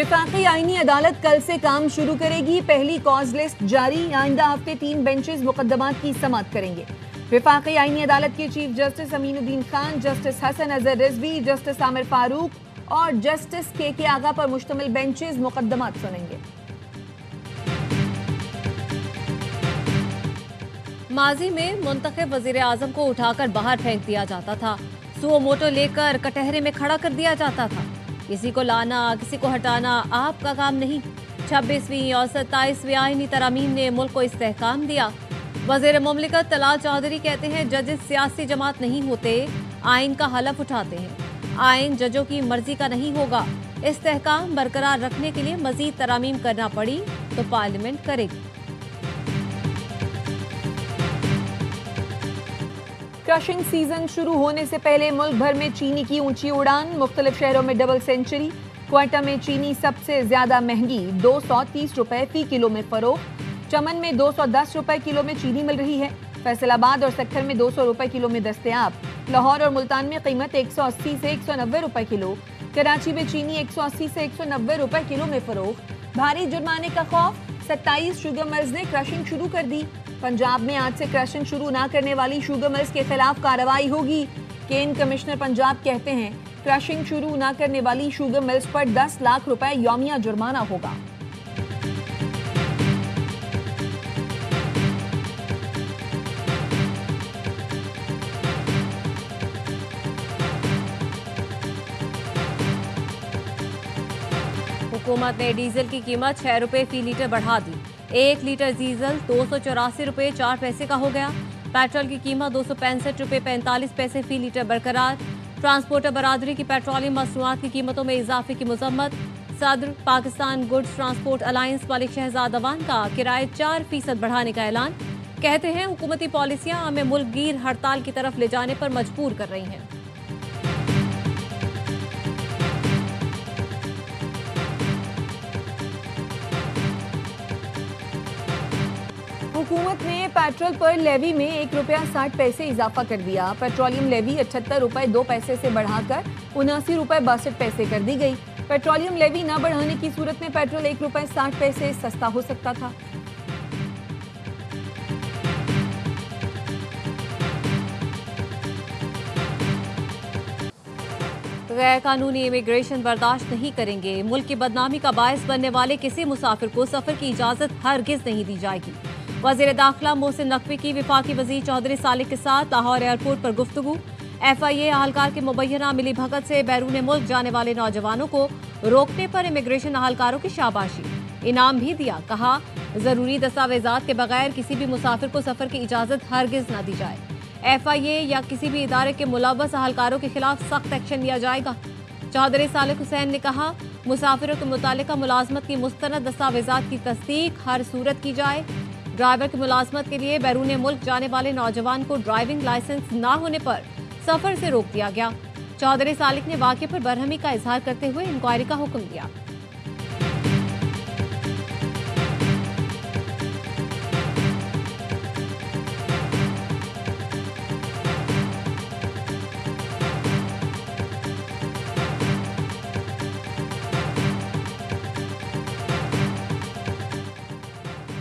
विफाकी आईनी अदालत कल से काम शुरू करेगी। पहली कॉज लिस्ट जारी। आइंदा हफ्ते 3 बेंचेस मुकदमात की समाअत करेंगे। विफाकी आईनी अदालत के chief justice Aminuddin Khan, justice Hasan Azhar Rizvi, justice Aamir Farooq और जस्टिस के आगा पर मुश्तमिल बेंचेस मुकदमात सुनेंगे। माजी में मुंतखब वजीर आजम को उठाकर बाहर फेंक दिया जाता था। सुओ मोटो लेकर कटहरे में खड़ा कर दिया जाता था। किसी को लाना, किसी को हटाना आपका काम नहीं। 26वीं और 27वीं आईनी तरामीम ने मुल्क को इस्तेहकाम दिया। वजीर मुमलिकत तलाल चौधरी कहते हैं जजेस सियासी जमात नहीं होते, आइन का हलफ उठाते हैं। आइन जजों की मर्जी का नहीं होगा। इस्तेहकाम बरकरार रखने के लिए मजीद तरामीम करना पड़ी तो पार्लियामेंट करेगी। क्रशिंग सीजन शुरू होने से पहले मुल्क भर में चीनी की ऊंची उड़ान। मुख्तलिफ शहरों में डबल सेंचुरी। क्वेटा में चीनी सबसे ज्यादा महंगी 230 रुपए फी किलो में फरोख्त। चमन में 210 रुपए किलो में चीनी मिल रही है। फैसलाबाद और सक्खर में 200 रुपए किलो में दस्तयाब। लाहौर और मुल्तान में कीमत 180 से 190 रुपए किलो। कराची में चीनी 180 से 190 रुपए किलो में फरोख्त। भारी जुर्माने का खौफ। 27 शुगर मिल्स ने क्रशिंग शुरू कर दी। पंजाब में आज से क्रशिंग शुरू न करने वाली शुगर मिल्स के खिलाफ कार्रवाई होगी। केन कमिश्नर पंजाब कहते हैं क्रशिंग शुरू न करने वाली शुगर मिल्स पर 10 लाख रुपए यौमिया जुर्माना होगा। हुकूमत ने डीजल की कीमत 6 रुपए फी लीटर बढ़ा दी। 1 लीटर डीजल 284 रुपए 4 पैसे का हो गया। पेट्रोल की कीमत 265 रुपए 45 पैसे फी लीटर बरकरार। ट्रांसपोर्टर बरादरी की पेट्रोलियम मसनूआत की कीमतों में इजाफे की मजम्मत। सदर Pakistan goods transport alliance Malik Shahzad Awan का किराए 4% बढ़ाने का ऐलान। कहते हैं हुकूमती पॉलिसियां हमें मुल्क गिर हड़ताल की तरफ ले जाने पर मजबूर कर रही हैं। हुकूमत ने पेट्रोल पर लेवी में 1 रुपया 60 पैसे इजाफा कर दिया। पेट्रोलियम लेवी 78 रुपए 2 पैसे से बढ़ाकर 79 रुपए 62 पैसे कर दी गई। पेट्रोलियम लेवी न बढ़ाने की सूरत में पेट्रोल 1 रुपए 60 पैसे सस्ता हो सकता था। गैर कानूनी इमिग्रेशन बर्दाश्त नहीं करेंगे। मुल्क की बदनामी का बायस बनने वाले किसी मुसाफिर को सफर की इजाजत हरगिज नहीं दी जाएगी। वजीर दाखिला मोहसिन नकवी की विफाकी वजीर चौधरी सालिक के साथ लाहौर एयरपोर्ट पर गुफ्तगू। FIA अहलकार के मुबैना मिली भगत से बैरून मुल्क जाने वाले नौजवानों को रोकने पर इमिग्रेशन अहलकारों की शाबाशी, इनाम भी दिया। कहा जरूरी दस्तावेजात के बगैर किसी भी मुसाफिर को सफर की इजाजत हरगिज न दी जाए। FIA या किसी भी इदारे के मुलव्वस अहलकारों के खिलाफ सख्त एक्शन लिया जाएगा। चौधरी सालिक हुसैन ने कहा मुसाफिरों के मुतालिका मुलाजमत की मुस्तनद दस्तावेजात की तस्दीक हर सूरत की जाए। ड्राइवर की मुलाजमत के लिए बैरून मुल्क जाने वाले नौजवान को ड्राइविंग लाइसेंस न होने पर सफर से रोक दिया गया। चौधरी सालिक ने वाक़े पर बरहमी का इजहार करते हुए इंक्वायरी का हुक्म दिया।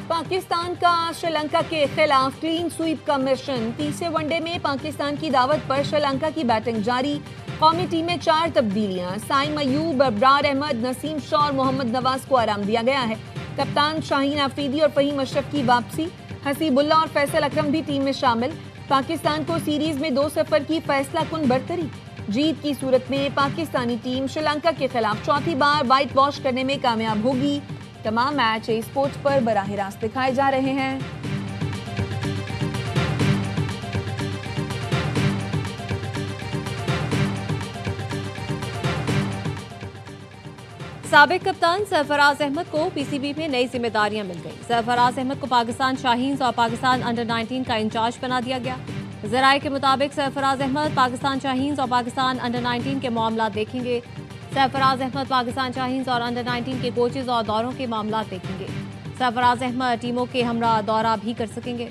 पाकिस्तान का श्रीलंका के खिलाफ क्लीन स्वीप का मिशन। तीसरे वनडे में पाकिस्तान की दावत पर श्रीलंका की बैटिंग जारी। कौमी टीम में 4 तब्दीलियां। साइम अयूब, अब्रार अहमद, नसीम शाह और मोहम्मद नवाज को आराम दिया गया है। कप्तान शाहीन आफरीदी और फहीम अशरफ की वापसी। हसीबुल्ला और फैसल अकरम भी टीम में शामिल। पाकिस्तान को सीरीज में 2-0 की फैसला कुन बरतरी। जीत की सूरत में पाकिस्तानी टीम श्रीलंका के खिलाफ चौथी बार व्हाइट वॉश करने में कामयाब होगी। तमाम मैच स्पोर्ट्स पर बराह रास्त दिखाए जा रहे हैं। साबिक कप्तान सरफराज अहमद को PCB में नई जिम्मेदारियां मिल गई। सरफराज अहमद को पाकिस्तान शाहीन्स और पाकिस्तान अंडर-19 का इंचार्ज बना दिया गया। जराये के मुताबिक सरफराज अहमद पाकिस्तान शाहीन्स और पाकिस्तान अंडर-19 के मामला देखेंगे। सरफराज अहमद पाकिस्तान शाहीन्स और अंडर-19 के कोचेज और दौरों के मामला देखेंगे। सरफराज अहमद टीमों के हमरा दौरा भी कर सकेंगे।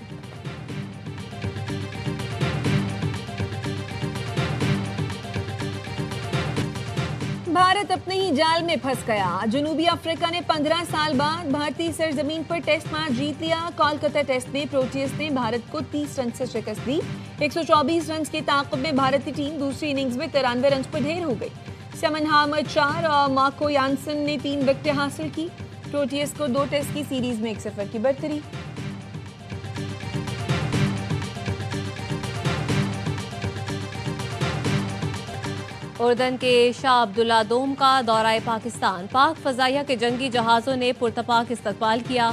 भारत अपने ही जाल में फंस गया। जनूबी अफ्रीका ने 15 साल बाद भारतीय सरजमीन पर टेस्ट मैच जीत लिया। कोलकाता टेस्ट में प्रोटियस ने भारत को 30 रन से शिकस्त दी। 124 रन के ताक़ुब में भारतीय टीम दूसरी इनिंग्स में 93 रन पर ढेर हो गई। समन हामद 4 और मार्को यानसन ने 3 विकेटें हासिल की। प्रोटियस को 2 टेस्ट की सीरीज में 1-0 की बढ़तरी। उर्दन के शाह अब्दुल्ला दोम का दौरा पाकिस्तान। पाक फजाइया के जंगी जहाज़ों ने पुरतपाक इस्तकबाल किया।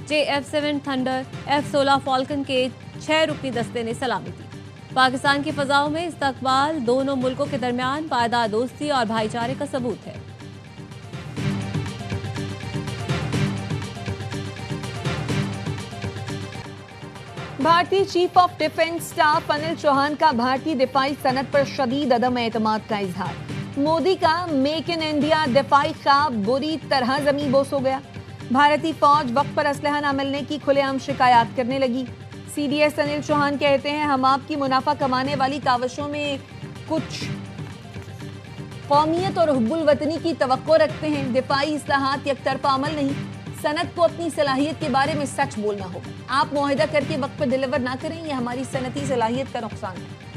JF-7 थंडर, F-16 फॉल्कन के 6 रुकनी दस्ते ने सलामी दी। पाकिस्तान की फजाओं में इस्तकबाल दोनों मुल्कों के दरमियान पायदार दोस्ती और भाईचारे का सबूत है। भारतीय chief of defence staff Anil Chauhan का भारतीय दिफाई सनत पर शदीद अदम एतमाद का इजहार। मोदी का मेक इन इंडिया दिफाई ख्वाब बुरी तरह ज़मींबोस हो गया। भारतीय फौज वक्त पर असलहा न मिलने की खुलेआम शिकायत करने लगी। CDS अनिल चौहान कहते हैं, हम आपकी मुनाफा कमाने वाली काविशों में कुछ कौमियत और हुब्बुल वतनी की तवक्को रखते हैं। दिफाई इस्लाहात एकतरफा अमल नहीं, सनत को अपनी सलाहियत के बारे में सच बोलना होगा। आप मुआहिदा करके वक्त पर डिलीवर ना करें, यह हमारी सनती सलाहियत का नुकसान है।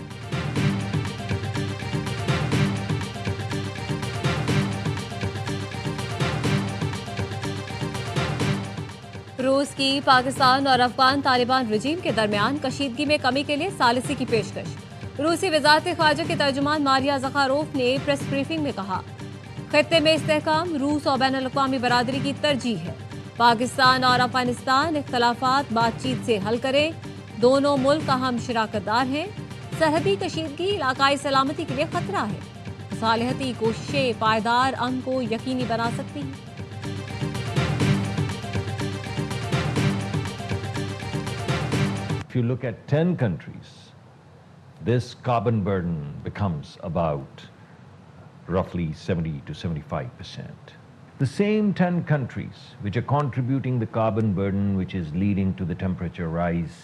रूस की पाकिस्तान और अफगान तालिबान रजीम के दरमियान कशीदगी में कमी के लिए सालिसी की पेशकश। रूसी वजारत ख़ारजा के तर्जुमान मारिया ज़खारोफ ने प्रेस ब्रीफिंग में कहा, खित्ते में इस्तेहकाम रूस और बैनुल अक़वामी बरादरी की तरजीह है। पाकिस्तान और अफगानिस्तान इख्तलाफात बातचीत से हल करें। दोनों मुल्क अहम शराकतदार हैं। सरहदी कशीदगी इलाकाई सलामती के लिए खतरा है। मुसालहती कोशिशें पायदार अमन को यकीनी बना सकती हैं। If you look at 10 countries, this carbon burden becomes about roughly 70 to 75%. The same 10 countries which are contributing the carbon burden which is leading to the temperature rise.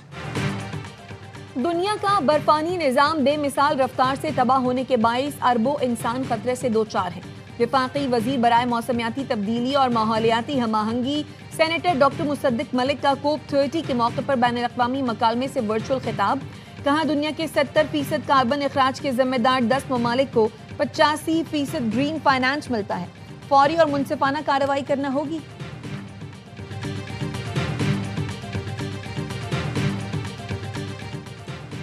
दुनिया का बर्फानी निज़ाम बेमिसाल रफ्तार से तबाह होने के बाइस अरबों इंसान खतरे से दो चार हैं। विफाकी वजीर बराए मौसमियाती तब्दीली और माहौलियाती हमाहंगी सेनेटर डॉक्टर मुसद्दिक मलिक का COP30 के मौके पर बैनुल अक़वामी मकालमे से वर्चुअल खिताब। कहा, दुनिया के 70% कार्बन अखराज के जिम्मेदार 10 ममालिक को 85% ग्रीन फाइनेंस मिलता है। फौरी और मुनसिफाना कार्रवाई करना होगी।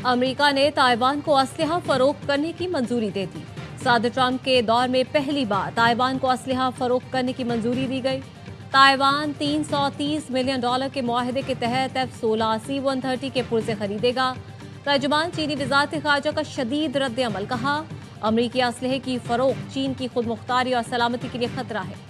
अमेरिका ने ताइवान को असलहा फरोख्त करने की मंजूरी दे दी। सदर ट्रंप के दौर में पहली बार ताइवान को असलहा फरोख्त करने की मंजूरी दी गई। ताइवान $330 मिलियन के मुआहदे के तहत F-16 C-130 के पुर्जे खरीदेगा। तर्जुमान चीनी वज़ारत ख़ारजा का शदीद रद्द अमल। कहा, अमरीकी असलहे की फरोख्त चीन की खुद मुख्तारी और सलामती के लिए खतरा है।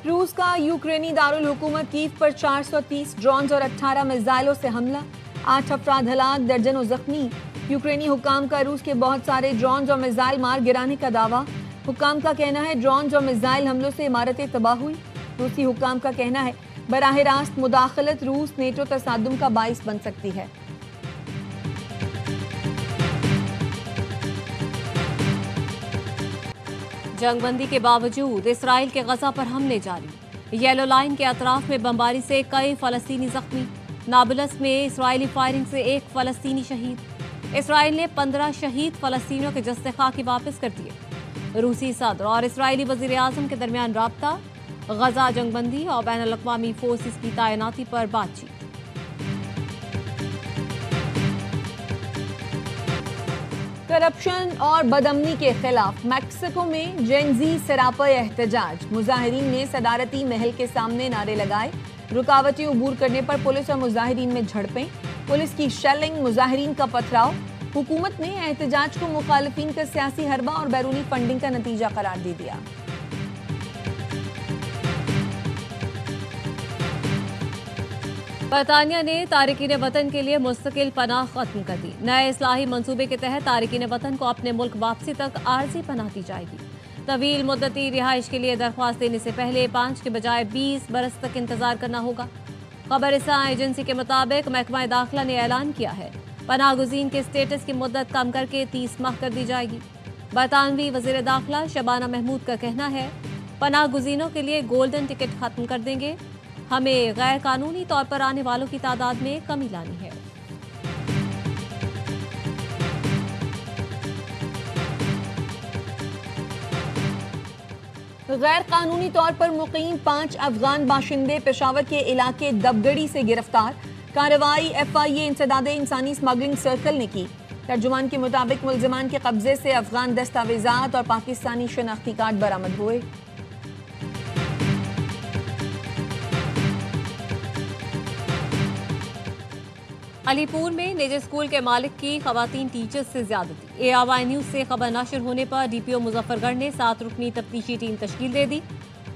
रूस का यूक्रेनी दारुल हुकूमत कीव पर 430 ड्रोन्स और 18 मिसाइलों से हमला। 8 अफराद हलाक, दर्जनों जख्मी। यूक्रेनी हुकाम का रूस के बहुत सारे ड्रोन्स और मिसाइल मार गिराने का दावा। हुकाम का कहना है, ड्रोन्स और मिसाइल हमलों से इमारतें तबाह हुई। रूसी हुकाम का कहना है, बराह रास्त मुदाखलत रूस नेटो तसादुम का बाइस बन सकती है। जंगबंदी के बावजूद इसराइल के गजा पर हमले जारी। येलो लाइन के अतराफ में बमबारी से कई फलस्तीनी जख्मी। नाबुलस में इसराइली फायरिंग से एक फलस्तीनी शहीद। इसराइल ने 15 शहीद फलस्तीनियों के जस्ते खाकी वापस कर दिए। रूसी सदर और इसराइली वजीर आजम के दरमियान राब्ता। गजा जंगबंदी और बैनुल अक़वामी फोर्सेस की तैनाती पर बातचीत। करप्शन और बदअमनी के खिलाफ मैक्सिको में जेन-ज़ी सरापा एहतजाज। मुजाहिरीन ने सदारती महल के सामने नारे लगाए। रुकावटें अबूर करने पर पुलिस और मुजाहिरीन में झड़पें। पुलिस की शेलिंग, मुजाहिरीन का पथराव। हुकूमत ने एहतजाज को मुखालिफिन का सियासी हरबा और बैरूनी फंडिंग का नतीजा करार दे दिया। बरतानिया ने तारिकीन वतन के लिए मुस्तकिल पनाह खत्म कर दी। नए इस्लाही मंसूबे के तहत तारिकीन वतन को अपने मुल्क वापसी तक आर्जी पनाह दी जाएगी। तवील मुद्दती रिहाइश के लिए दरख्वास्त देने से पहले 5 के बजाय 20 बरस तक इंतजार करना होगा। खबरसां एजेंसी के मुताबिक महकमा दाखिला ने ऐलान किया है पनाहगुज़ीन के स्टेटस की मुद्दत कम करके 30 माह कर दी जाएगी। बरतानवी वज़ीर दाखिला शबाना महमूद का कहना है पनाहगुज़ीनों के लिए गोल्डन टिकट खत्म कर देंगे, हमें गैर कानूनी तौर पर आने वालों की तादाद में कमी लानी है। गैर कानूनी तौर पर मुकीम 5 अफगान बाशिंदे पेशावर के इलाके दबगड़ी से गिरफ्तार। कार्रवाई FIA इंसदादे इंसानी स्मगलिंग सर्कल ने की। तर्जुमान के मुताबिक मुल्जिमान के कब्जे से अफगान दस्तावेजात और पाकिस्तानी शनाख्ती कार्ड बरामद हुए। अलीपुर में निजी स्कूल के मालिक की खवातीन टीचर्स से ज्यादती। ARY न्यूज से खबर नशर होने पर DPO मुजफ्फरगढ़ ने 7 रुकनी तफ्तीशी टीम तश्कील दे दी।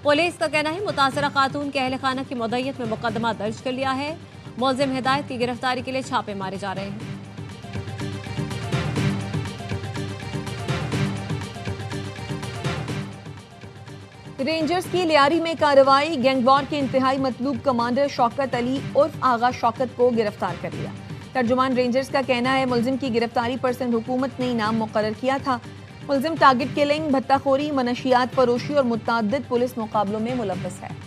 पुलिस का कहना है मुतासरा खातून के अहल खाना की मुद्दत में मुकदमा दर्ज कर लिया है। मुलजिम हिदायत की गिरफ्तारी के लिए छापे मारे जा रहे हैं। रेंजर्स की लियारी में कार्रवाई। गैंगवॉर के इंतहाई मतलूब कमांडर शौकत अली उर्फ आगा शौकत को गिरफ्तार कर लिया। तर्जुमान रेंजर्स का कहना है मुलजिम की गिरफ्तारी पर सिंध हुकूमत ने इनाम मुकर्रर किया था। मुलजिम टारगेट किलिंग, भत्ताखोरी, मनशियात फरोशी और मुतअद्दिद पुलिस मुकाबलों में मुलव्वस है।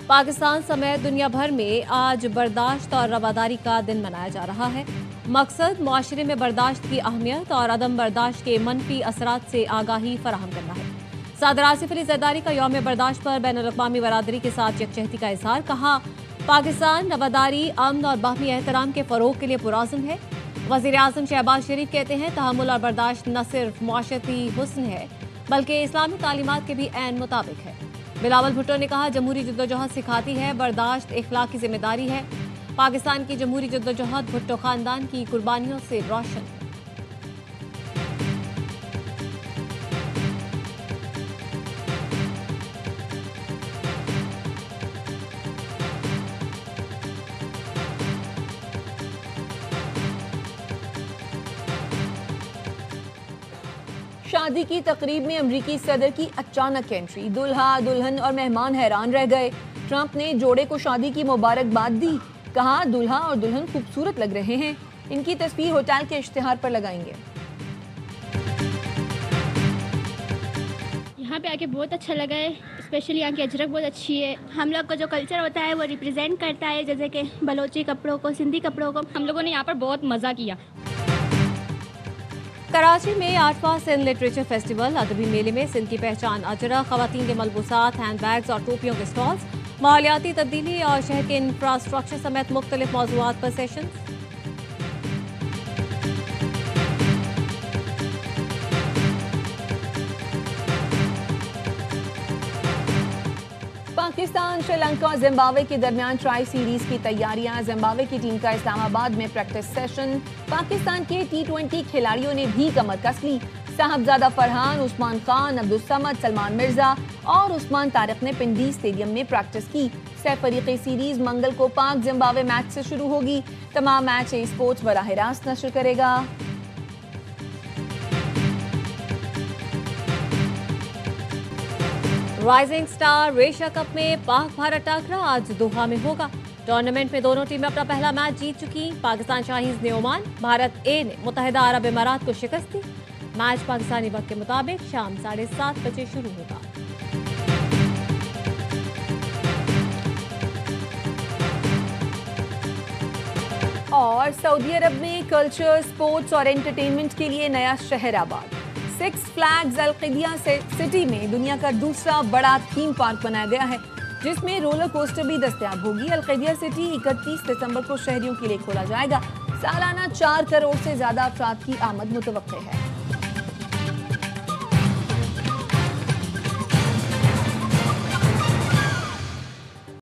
पाकिस्तान समेत दुनिया भर में आज बर्दाश्त और रवादारी का दिन मनाया जा रहा है। मकसद मुआशरे में बर्दाश्त की अहमियत और अदम बर्दाश्त के मनफी असरात से आगाही फराहम करना है। सदर आसिफ अली जरदारी का यौम बर्दाश्त पर बैनुल-अक़वामी बरादरी के साथ यकजहती का इज़हार। कहा पाकिस्तान रवादारी, अमन और बाहमी एहतराम के फ़रोग़ के लिए पुरअज़्म है। वज़ीर आज़म शहबाज शरीफ कहते हैं तहम्मुल और बर्दाश्त न सिर्फ मुआशरती हुस्न है बल्कि इस्लामी तालीमात के भी ऐन मुताबिक है। बिलावल भुट्टो ने कहा जमहूरी जद्दोजहद सिखाती है बर्दाश्त इखलाकी जिम्मेदारी है। पाकिस्तान की जमहूरी जद्दोजहद भुट्टो खानदान की कुर्बानियों से रोशन है। शादी की तकरीब में अमरीकी सदर की अचानक एंट्री। दुल्हा दुल्हन और मेहमान हैरान रह गए। ट्रंप ने जोड़े को शादी की मुबारकबाद दी। कहा दुल्हा और दुल्हन खूबसूरत लग रहे हैं। इनकी तस्वीर होटल के इश्तिहार पर लगाएंगे। यहाँ पे आके बहुत अच्छा लगा है, स्पेशली यहाँ की अजरक बहुत अच्छी है। हम लोग का जो कल्चर होता है वो रिप्रेजेंट करता है, जैसे कि बलोची कपड़ों को, सिंधी कपड़ों को। हम लोगों ने यहाँ पर बहुत मज़ा किया। कराची में 8वां सिंध लिटरेचर फेस्टिवल अदबी मेले में सिंध की पहचान अजरक, खवातीन के मलबूसात, हैंड बैग्स और टोपियों के स्टॉल्स, माहौलियाती तब्दीली और शहर के इंफ्रास्ट्रक्चर समेत मुख्तलिफ मौज़ूआत पर सेशन। पाकिस्तान, श्रीलंका और जिम्बाब्वे के दरमियान ट्राई सीरीज की तैयारियां। जिम्बाब्वे की टीम का इस्लामाबाद में प्रैक्टिस सेशन। पाकिस्तान के T20 खिलाड़ियों ने भी कमर कस ली। साहबजादा फरहान, उस्मान खान, अब्दुल समद, सलमान मिर्जा और उस्मान तारिक ने पिंडी स्टेडियम में प्रैक्टिस की। सह-फरीक़ी सीरीज मंगल को पाक जिम्बाब्वे मैच से शुरू होगी। तमाम मैच स्पोर्ट्स बराह रास्त नशर करेगा। राइजिंग स्टार एशिया कप में पाक भारत टाकरा आज दोहा में होगा। टूर्नामेंट में दोनों टीमें अपना पहला मैच जीत चुकी। पाकिस्तान शाहीज ने ओमान, भारत ए ने मुत्तहिदा अरब इमारात को शिकस्त दी। मैच पाकिस्तानी वक्त के मुताबिक शाम 7:30 बजे शुरू होगा। और सऊदी अरब में कल्चर, स्पोर्ट्स और एंटरटेनमेंट के लिए नया शहर आबाद। 6 फ्लैग्स अल-क़िदिया सिटी में दुनिया का दूसरा बड़ा थीम पार्क बनाया गया है, जिसमें रोलर कोस्टर भी दस्तयाब होगी। अल-क़िदिया सिटी 31 दिसंबर को शहरियों के लिए खोला जाएगा। सालाना 4 करोड़ से ज्यादा अफराद की आमद मुतवक्के है।